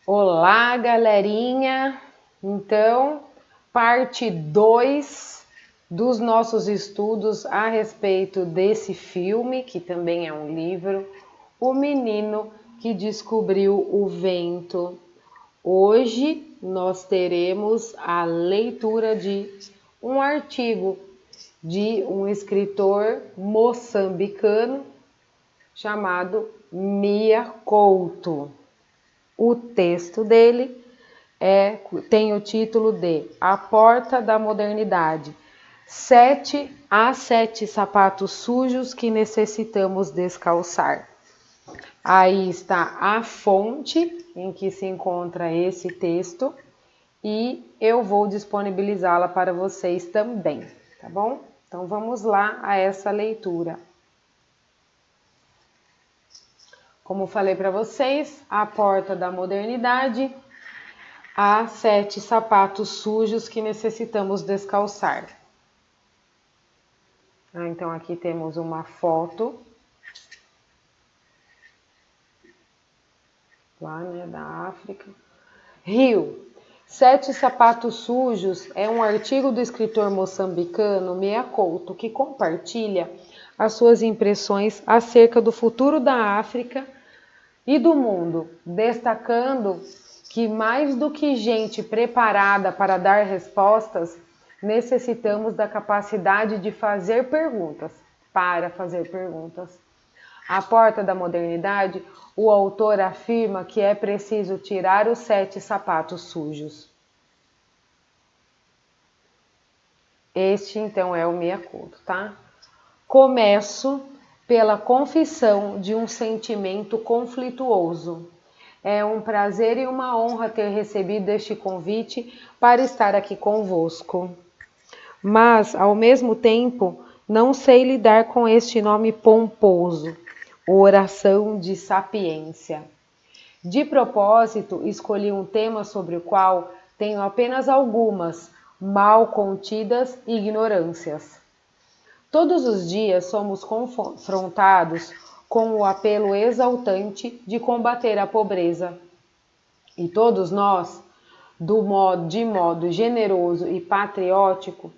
Olá, galerinha! Então, parte 2 dos nossos estudos a respeito desse filme, que também é um livro, O Menino que Descobriu o Vento. Hoje nós teremos a leitura de um artigo de um escritor moçambicano chamado Mia Couto. O texto dele tem o título de A Porta da Modernidade. 7 sapatos sujos que necessitamos descalçar. Aí está a fonte em que se encontra esse texto e eu vou disponibilizá-la para vocês também, tá bom? Então vamos lá a essa leitura. Como falei para vocês, A Porta da Modernidade, há 7 sapatos sujos que necessitamos descalçar. Então aqui temos uma foto lá, né, da África. Rio. 7 sapatos sujos é um artigo do escritor moçambicano Mia Couto que compartilha as suas impressões acerca do futuro da África e do mundo, destacando que mais do que gente preparada para dar respostas, necessitamos da capacidade de fazer perguntas, para fazer perguntas. À porta da modernidade, o autor afirma que é preciso tirar os 7 sapatos sujos. Este, então, é o Mia Couto, tá? Começo pela confissão de um sentimento conflituoso. É um prazer e uma honra ter recebido este convite para estar aqui convosco. Mas, ao mesmo tempo, não sei lidar com este nome pomposo, oração de sapiência. De propósito, escolhi um tema sobre o qual tenho apenas algumas, mal contidas ignorâncias. Todos os dias somos confrontados com o apelo exaltante de combater a pobreza. E todos nós, de modo generoso e patriótico,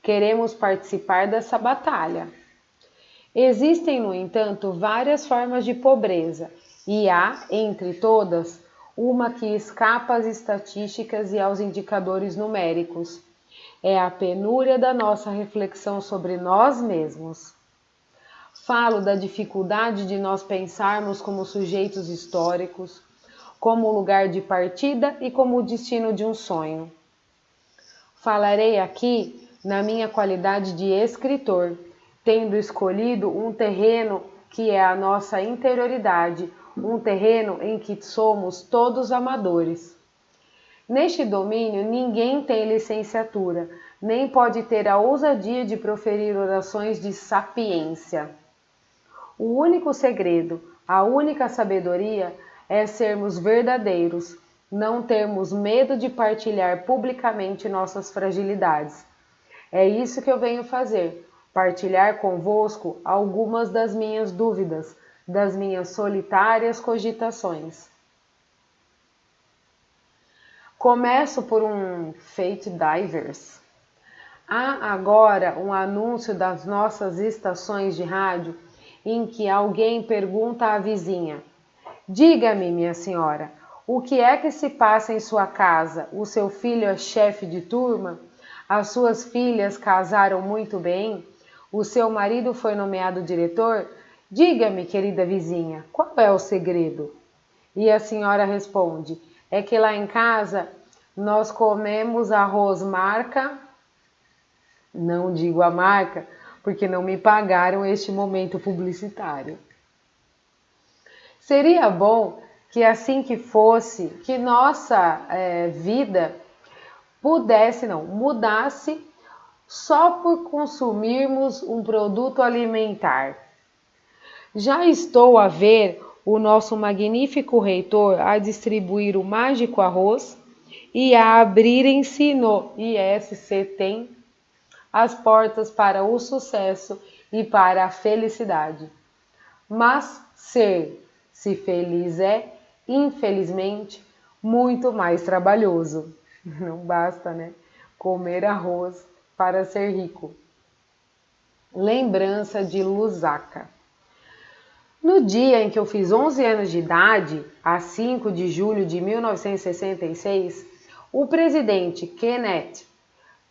queremos participar dessa batalha. Existem, no entanto, várias formas de pobreza, e há, entre todas, uma que escapa às estatísticas e aos indicadores numéricos. É a penúria da nossa reflexão sobre nós mesmos. Falo da dificuldade de nós pensarmos como sujeitos históricos, como lugar de partida e como o destino de um sonho. Falarei aqui na minha qualidade de escritor, tendo escolhido um terreno que é a nossa interioridade, um terreno em que somos todos amadores. Neste domínio, ninguém tem licenciatura, nem pode ter a ousadia de proferir orações de sapiência. O único segredo, a única sabedoria é sermos verdadeiros, não termos medo de partilhar publicamente nossas fragilidades. É isso que eu venho fazer, partilhar convosco algumas das minhas dúvidas, das minhas solitárias cogitações. Começo por um Fate Divers. Há agora um anúncio das nossas estações de rádio em que alguém pergunta à vizinha: diga-me, minha senhora, o que é que se passa em sua casa? O seu filho é chefe de turma? As suas filhas casaram muito bem? O seu marido foi nomeado diretor? Diga-me, querida vizinha, qual é o segredo? E a senhora responde: é que lá em casa nós comemos arroz marca, não digo a marca, porque não me pagaram este momento publicitário. Seria bom que assim que fosse, que nossa vida mudasse só por consumirmos um produto alimentar. Já estou a ver o nosso magnífico reitor a distribuir o mágico arroz e a abrirem-se no ISCTEM as portas para o sucesso e para a felicidade. Mas se feliz é, infelizmente, muito mais trabalhoso. Não basta, né? Comer arroz para ser rico. Lembrança de Lusaka. No dia em que eu fiz 11 anos de idade, a 5 de julho de 1966, o presidente Kenneth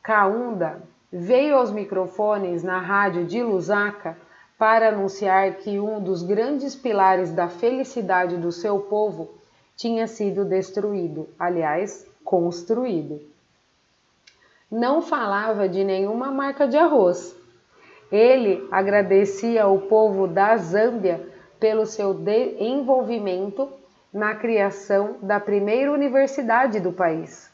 Kaunda veio aos microfones na rádio de Lusaka para anunciar que um dos grandes pilares da felicidade do seu povo tinha sido destruído, aliás, construído. Não falava de nenhuma marca de arroz. Ele agradecia ao povo da Zâmbia pelo seu envolvimento na criação da primeira universidade do país.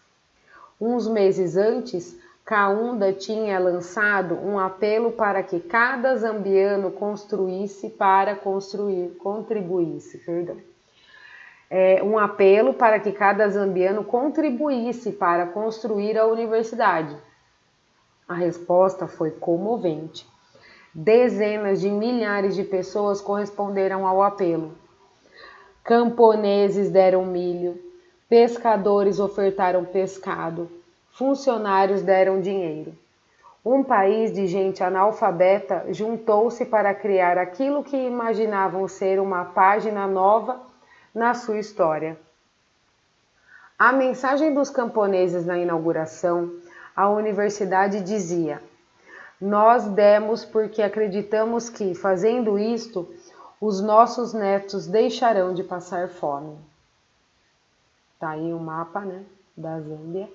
Uns meses antes, Kaunda tinha lançado um apelo para que cada zambiano contribuísse para construir a universidade. A resposta foi comovente. Dezenas de milhares de pessoas corresponderam ao apelo. Camponeses deram milho, pescadores ofertaram pescado, funcionários deram dinheiro. Um país de gente analfabeta juntou-se para criar aquilo que imaginavam ser uma página nova na sua história. A mensagem dos camponeses na inauguração, a universidade dizia: nós demos porque acreditamos que, fazendo isto, os nossos netos deixarão de passar fome. Tá aí o mapa, né, da Zâmbia.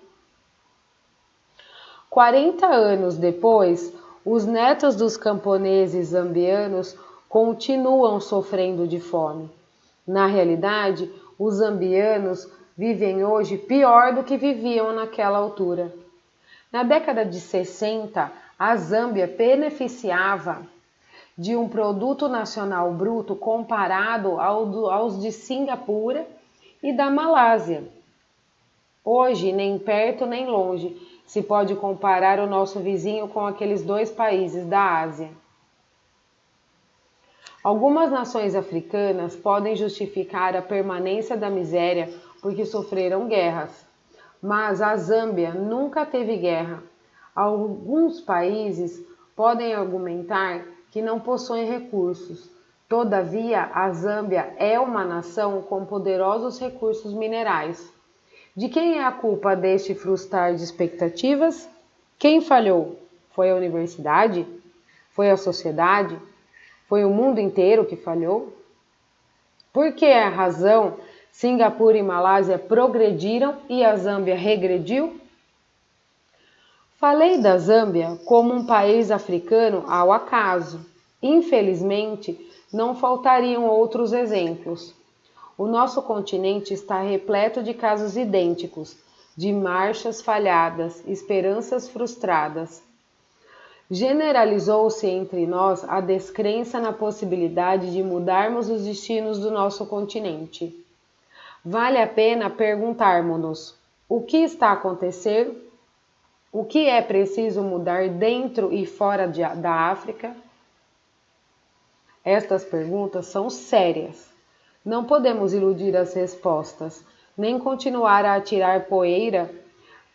40 anos depois, os netos dos camponeses zambianos continuam sofrendo de fome. Na realidade, os zambianos vivem hoje pior do que viviam naquela altura. Na década de 60, a Zâmbia beneficiava de um produto nacional bruto comparado aos de Singapura e da Malásia. Hoje, nem perto nem longe, se pode comparar o nosso vizinho com aqueles dois países da Ásia. Algumas nações africanas podem justificar a permanência da miséria porque sofreram guerras, mas a Zâmbia nunca teve guerra. Alguns países podem argumentar que não possuem recursos. Todavia, a Zâmbia é uma nação com poderosos recursos minerais. De quem é a culpa deste frustrar de expectativas? Quem falhou? Foi a universidade? Foi a sociedade? Foi o mundo inteiro que falhou? Por que a razão Singapura e Malásia progrediram e a Zâmbia regrediu? Falei da Zâmbia como um país africano ao acaso. Infelizmente, não faltariam outros exemplos. O nosso continente está repleto de casos idênticos, de marchas falhadas, esperanças frustradas. Generalizou-se entre nós a descrença na possibilidade de mudarmos os destinos do nosso continente. Vale a pena perguntarmos-nos: o que está a acontecer? O que é preciso mudar dentro e fora da África? Estas perguntas são sérias. Não podemos iludir as respostas, nem continuar a atirar poeira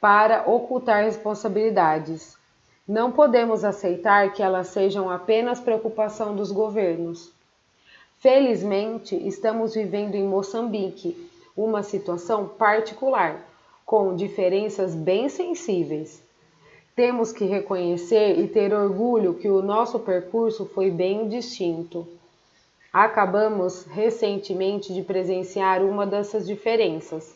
para ocultar responsabilidades. Não podemos aceitar que elas sejam apenas preocupação dos governos. Felizmente, estamos vivendo em Moçambique uma situação particular, com diferenças bem sensíveis. Temos que reconhecer e ter orgulho que o nosso percurso foi bem distinto. Acabamos recentemente de presenciar uma dessas diferenças.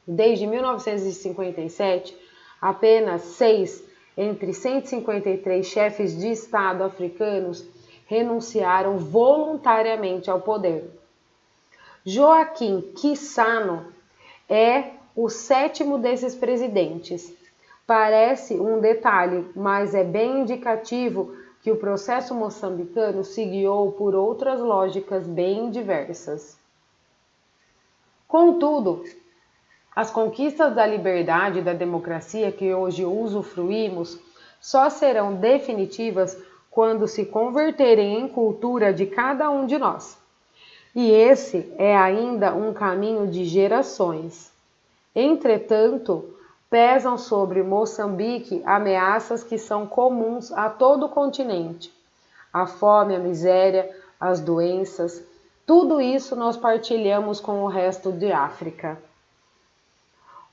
Desde 1957, apenas 6 entre 153 chefes de Estado africanos renunciaram voluntariamente ao poder. Joaquim Chissano é o 7º desses presidentes. Parece um detalhe, mas é bem indicativo que o processo moçambicano se guiou por outras lógicas bem diversas. Contudo, as conquistas da liberdade e da democracia que hoje usufruímos só serão definitivas quando se converterem em cultura de cada um de nós. E esse é ainda um caminho de gerações. Entretanto, pesam sobre Moçambique ameaças que são comuns a todo o continente. A fome, a miséria, as doenças, tudo isso nós partilhamos com o resto de África.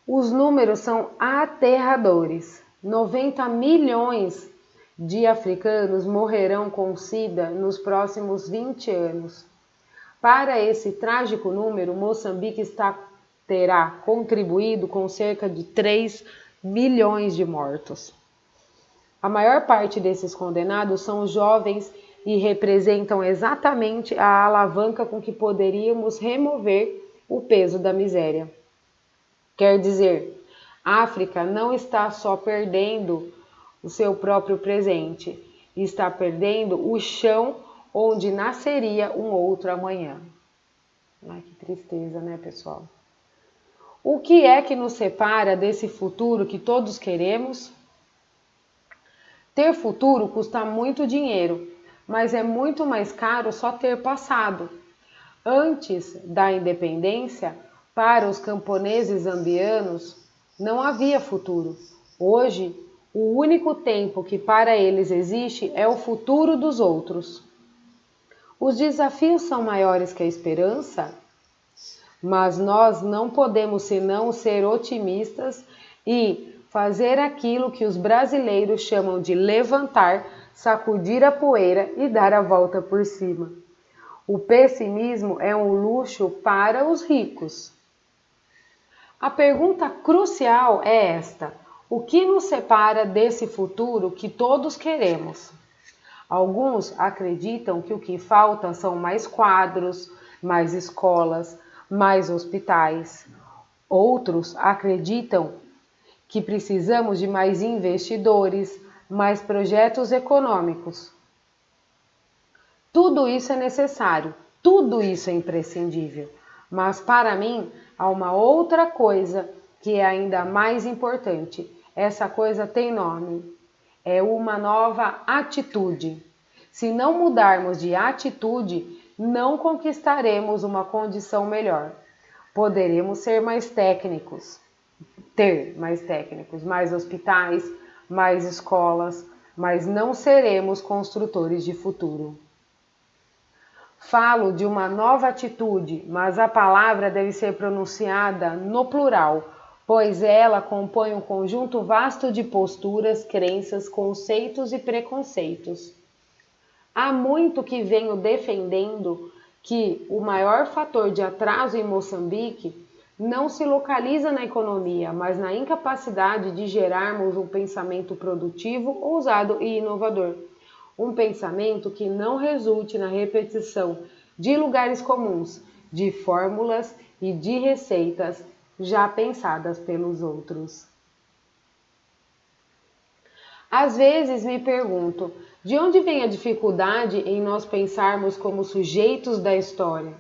Os números são aterradores. 90 milhões de africanos morrerão com SIDA nos próximos 20 anos. Para esse trágico número, Moçambique terá contribuído com cerca de 3 milhões de mortos. A maior parte desses condenados são jovens e representam exatamente a alavanca com que poderíamos remover o peso da miséria. Quer dizer, a África não está só perdendo o seu próprio presente, está perdendo o chão onde nasceria um outro amanhã. Ai, que tristeza, né, pessoal? O que é que nos separa desse futuro que todos queremos? Ter futuro custa muito dinheiro, mas é muito mais caro só ter passado. Antes da independência, para os camponeses zambianos, não havia futuro. Hoje, o único tempo que para eles existe é o futuro dos outros. Os desafios são maiores que a esperança, mas nós não podemos senão ser otimistas e fazer aquilo que os brasileiros chamam de levantar, sacudir a poeira e dar a volta por cima. O pessimismo é um luxo para os ricos. A pergunta crucial é esta: o que nos separa desse futuro que todos queremos? Alguns acreditam que o que falta são mais quadros, mais escolas, mais hospitais. Outros acreditam que precisamos de mais investidores, mais projetos econômicos. Tudo isso é necessário, tudo isso é imprescindível. Mas para mim, há uma outra coisa que é ainda mais importante. Essa coisa tem nome. É uma nova atitude. Se não mudarmos de atitude, não conquistaremos uma condição melhor. Poderemos ser mais técnicos, ter mais técnicos, mais hospitais, mais escolas, mas não seremos construtores de futuro. Falo de uma nova atitude, mas a palavra deve ser pronunciada no plural, pois ela compõe um conjunto vasto de posturas, crenças, conceitos e preconceitos. Há muito que venho defendendo que o maior fator de atraso em Moçambique não se localiza na economia, mas na incapacidade de gerarmos um pensamento produtivo, ousado e inovador. Um pensamento que não resulte na repetição de lugares comuns, de fórmulas e de receitas já pensadas pelos outros. Às vezes me pergunto, de onde vem a dificuldade em nós pensarmos como sujeitos da história?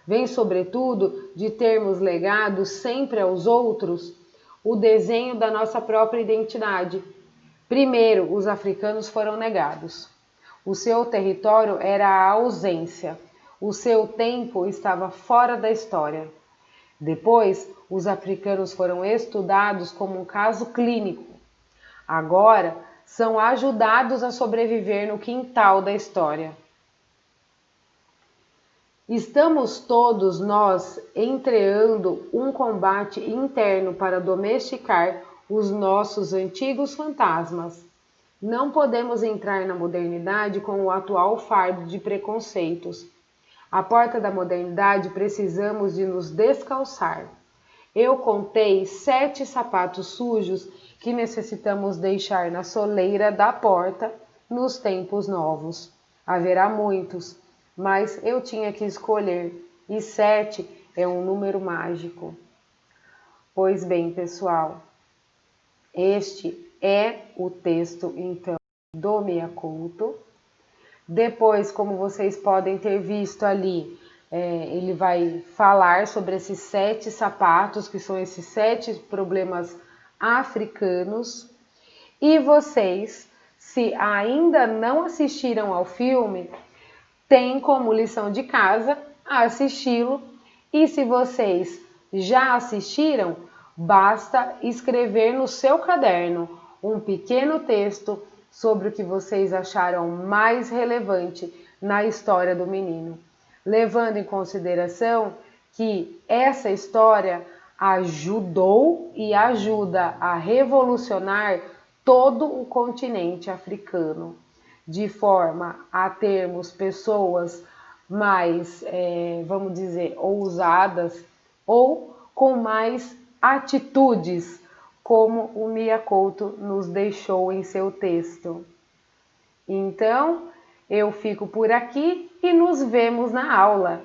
Vem, sobretudo, de termos legado sempre aos outros o desenho da nossa própria identidade. Primeiro, os africanos foram negados. O seu território era a ausência. O seu tempo estava fora da história. Depois, os africanos foram estudados como um caso clínico. Agora, são ajudados a sobreviver no quintal da história. Estamos todos nós entreando um combate interno para domesticar os nossos antigos fantasmas. Não podemos entrar na modernidade com o atual fardo de preconceitos. À porta da modernidade precisamos de nos descalçar. Eu contei 7 sapatos sujos que necessitamos deixar na soleira da porta nos tempos novos. Haverá muitos, mas eu tinha que escolher, e 7 é um número mágico. Pois bem, pessoal, este é o texto, então, do Mea Culto. Depois, como vocês podem ter visto ali, ele vai falar sobre esses 7 sapatos, que são esses 7 problemas africanos. E vocês, se ainda não assistiram ao filme, tem como lição de casa assisti-lo. E se vocês já assistiram, Basta escrever no seu caderno um pequeno texto sobre o que vocês acharam mais relevante na história do menino, levando em consideração que essa história ajudou e ajuda a revolucionar todo o continente africano, de forma a termos pessoas mais, vamos dizer, ousadas ou com mais atitudes, como o Mia Couto nos deixou em seu texto. Então, eu fico por aqui e nos vemos na aula.